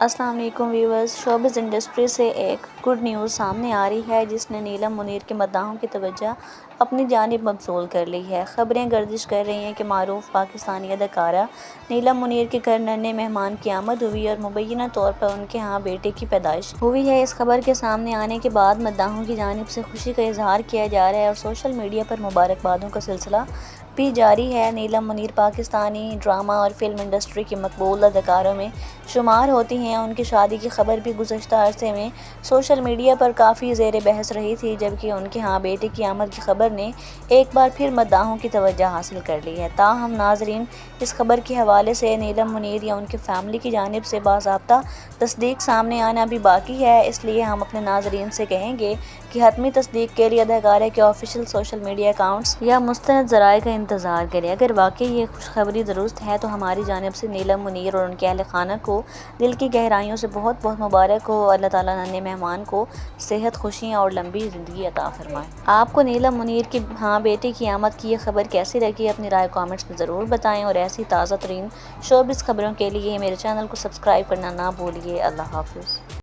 السلام علیکم viewers, showbiz industry سے ایک گڈ نیوز سامنے آ رہی ہے جس نے نیلم منیر کے مداحوں کی توجہ اپنی جانب مبذول کر لی ہے۔ خبریں گردش کر رہی ہیں کہ معروف پاکستانی اداکارہ نیلم منیر کے گھر ننھے مہمان کی آمد ہوئی اور مبینہ طور پر ان کے ہاں بیٹے کی پیدائش ہوئی ہے۔ اس خبر کے سامنے آنے کے بعد مداحوں کی جانب سے خوشی کا اظہار کیا جا رہا ہے اور سوشل میڈیا پر مبارکبادوں کا سلسلہ بھی جاری ہے۔ نیلم منیر پاکستانی ڈرامہ اور فلم انڈسٹری کی مقبول اداکاروں میں شمار ہوتی ہیں۔ ان کی شادی کی خبر بھی گزشتہ عرصے میں سوشل میڈیا پر کافی زیر بحث رہی تھی، جبکہ ان کے ہاں بیٹے کی آمد کی خبر نے ایک بار پھر مداحوں کی توجہ حاصل کر لی ہے۔ تاہم ناظرین، اس خبر کے حوالے سے نیلم منیر یا ان کی فیملی کی جانب سے باضابطہ تصدیق سامنے آنا ابھی باقی ہے، اس لیے ہم اپنے ناظرین سے کہیں گے کہ حتمی تصدیق کے لیے اداکارہ کے آفیشیل سوشل میڈیا اکاؤنٹس یا مستند ذرائع کا انتظار کریں۔ اگر واقعی یہ خوشخبری درست ہے تو ہماری جانب سے نیلم منیر اور ان کے اہل خانہ کو دل کی گہرائیوں سے بہت بہت مبارک ہو۔ اللہ تعالیٰ ننھے مہمان کو صحت، خوشیاں اور لمبی زندگی عطا فرمائے۔ آپ کو نیلم منیر کے ہاں بیٹے کی آمد کی یہ خبر کیسی لگی؟ اپنی رائے کامنٹس میں ضرور بتائیں اور ایسی تازہ ترین شوبز خبروں کے لیے میرے چینل کو سبسکرائب کرنا نہ بھولیے۔ اللہ حافظ۔